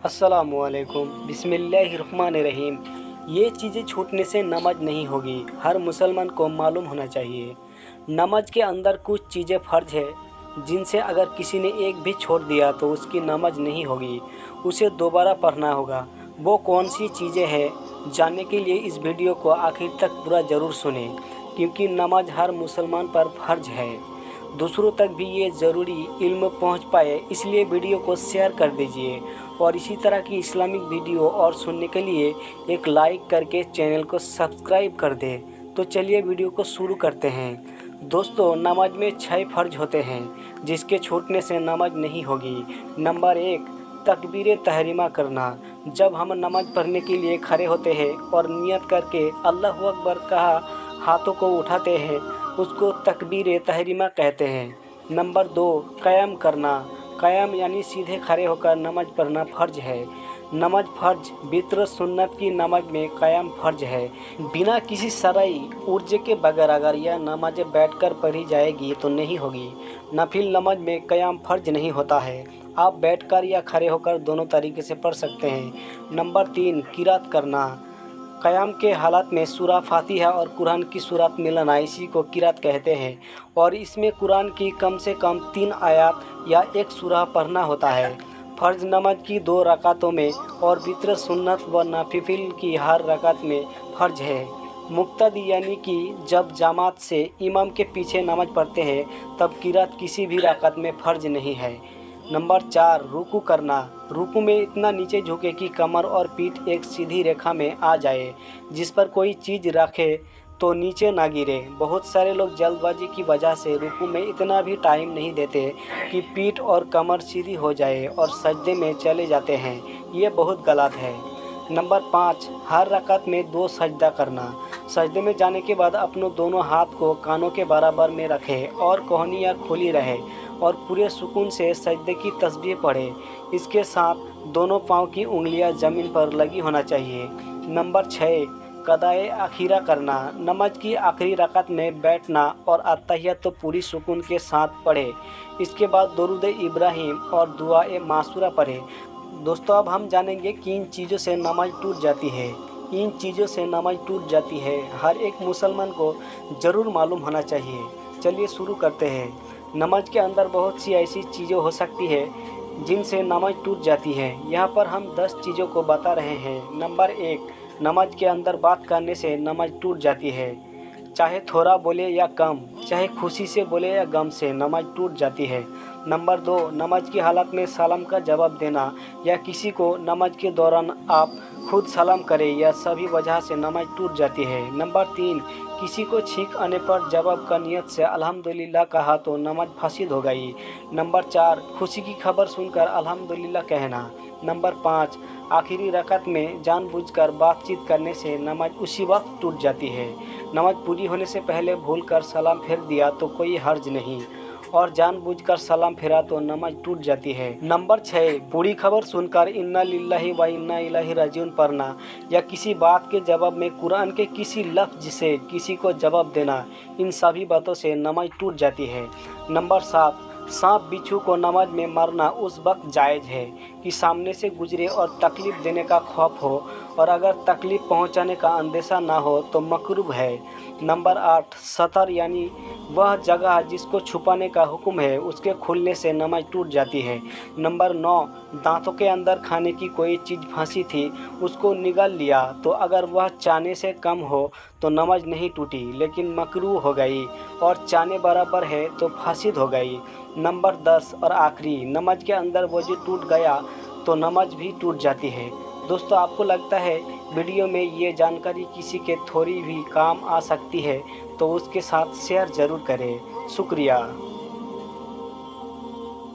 अस्सलामुअलैकुम बिस्मिल्लाहिर्रहमानिर्रहीम। ये चीज़ें छूटने से नमाज नहीं होगी, हर मुसलमान को मालूम होना चाहिए। नमाज के अंदर कुछ चीज़ें फ़र्ज है जिनसे अगर किसी ने एक भी छोड़ दिया तो उसकी नमाज नहीं होगी, उसे दोबारा पढ़ना होगा। वो कौन सी चीज़ें हैं, जानने के लिए इस वीडियो को आखिर तक पूरा ज़रूर सुनें, क्योंकि नमाज हर मुसलमान पर फ़र्ज है। दूसरों तक भी ये ज़रूरी इल्म पहुंच पाए, इसलिए वीडियो को शेयर कर दीजिए और इसी तरह की इस्लामिक वीडियो और सुनने के लिए एक लाइक करके चैनल को सब्सक्राइब कर दें। तो चलिए वीडियो को शुरू करते हैं। दोस्तों, नमाज में 6 फ़र्ज होते हैं जिसके छूटने से नमाज नहीं होगी। नंबर 1, तकबीर तहरीमा करना। जब हम नमाज पढ़ने के लिए खड़े होते हैं और नियत करके अल्लाह अकबर कहा हाथों को उठाते हैं, उसको तकबीर तहरीमा कहते हैं। नंबर 2, क़याम करना। क़याम यानी सीधे खड़े होकर नमाज पढ़ना फ़र्ज है। नमाज फ़र्ज वित्र सुन्नत की नमाज में क़याम फ़र्ज है। बिना किसी शरई उर्जे के बगैर अगर यह नमाज बैठकर पढ़ी जाएगी तो नहीं होगी। नफिल नमाज में क़याम फ़र्ज नहीं होता है, आप बैठकर या खड़े होकर दोनों तरीके से पढ़ सकते हैं। नंबर 3, क़िरात करना। क़याम के हालात में सूरा फातिहा और कुरान की सूरत मिलाना, इसी को क़िरात कहते हैं और इसमें कुरान की कम से कम 3 आयत या एक सूरा पढ़ना होता है। फ़र्ज नमाज की 2 रकातों में और वित्र सुन्नत व नफिल की हर रकात में फ़र्ज है। मुक्तदी यानी कि जब जमात से इमाम के पीछे नमाज पढ़ते हैं तब क़िरात किसी भी रकात में फ़र्ज नहीं है। नंबर 4, रुकू करना। रुकू में इतना नीचे झुके कि कमर और पीठ एक सीधी रेखा में आ जाए, जिस पर कोई चीज़ रखे तो नीचे ना गिरे। बहुत सारे लोग जल्दबाजी की वजह से रुकू में इतना भी टाइम नहीं देते कि पीठ और कमर सीधी हो जाए और सजदे में चले जाते हैं, ये बहुत गलत है। नंबर 5, हर रकात में 2 सजदा करना। सजदे में जाने के बाद अपनों दोनों हाथ को कानों के बराबर में रखें और कोहनियाँ खुली रहे और पूरे सुकून से सजदे की तस्बीह पढ़े। इसके साथ दोनों पाँव की उंगलियां ज़मीन पर लगी होना चाहिए। नंबर 6, कदाए आखिरा करना। नमाज की आखिरी रकात में बैठना और अत्तहियत तो पूरी सुकून के साथ पढ़े। इसके बाद दरूद इब्राहिम और दुआए मासूरा पढ़े। दोस्तों, अब हम जानेंगे कि इन चीज़ों से नमाज टूट जाती है। इन चीज़ों से नमाज टूट जाती है, हर एक मुसलमान को ज़रूर मालूम होना चाहिए। चलिए शुरू करते हैं। नमाज के अंदर बहुत सी ऐसी चीज़ें हो सकती है जिनसे नमाज टूट जाती है। यहाँ पर हम 10 चीज़ों को बता रहे हैं। नंबर 1, नमाज के अंदर बात करने से नमाज टूट जाती है। चाहे थोड़ा बोले या कम, चाहे खुशी से बोले या गम से, नमाज टूट जाती है। नंबर 2, नमाज की हालत में सलाम का जवाब देना या किसी को नमाज के दौरान आप खुद सलाम करें, या सभी वजह से नमाज टूट जाती है। नंबर 3, किसी को छींक आने पर जवाब का नियत से अल्हम्दुलिल्लाह कहा तो नमाज फासिद हो गई। नंबर 4, खुशी की खबर सुनकर अल्हम्दुलिल्लाह कहना। नंबर 5, आखिरी रकात में जानबूझकर बातचीत करने से नमाज उसी वक्त टूट जाती है। नमाज पूरी होने से पहले भूलकर सलाम फेर दिया तो कोई हर्ज नहीं, और जानबूझकर सलाम फेरा तो नमाज टूट जाती है। नंबर 6, बुरी खबर सुनकर इन्ना लिल्लाहि व इन्ना इलैहि राजिऊन पढ़ना या किसी बात के जवाब में कुरान के किसी लफ्ज से किसी को जवाब देना, इन सभी बातों से नमाज टूट जाती है। नंबर 7, सांप बिच्छू को नमाज में मारना उस वक्त जायज़ है कि सामने से गुजरे और तकलीफ़ देने का खौफ हो, और अगर तकलीफ़ पहुंचाने का अंदेशा ना हो तो मकरूह है। नंबर 8, सतर यानी वह जगह जिसको छुपाने का हुक्म है, उसके खुलने से नमाज टूट जाती है। नंबर 9, दांतों के अंदर खाने की कोई चीज़ फंसी थी, उसको निगल लिया तो अगर वह चाने से कम हो तो नमाज नहीं टूटी, लेकिन मकरूह हो गई, और चाने बराबर है तो फासिद हो गई। नंबर 10 और आखिरी, नमाज के अंदर वजू टूट गया तो नमाज भी टूट जाती है। दोस्तों, आपको लगता है वीडियो में ये जानकारी किसी के थोड़ी भी काम आ सकती है तो उसके साथ शेयर ज़रूर करें। शुक्रिया।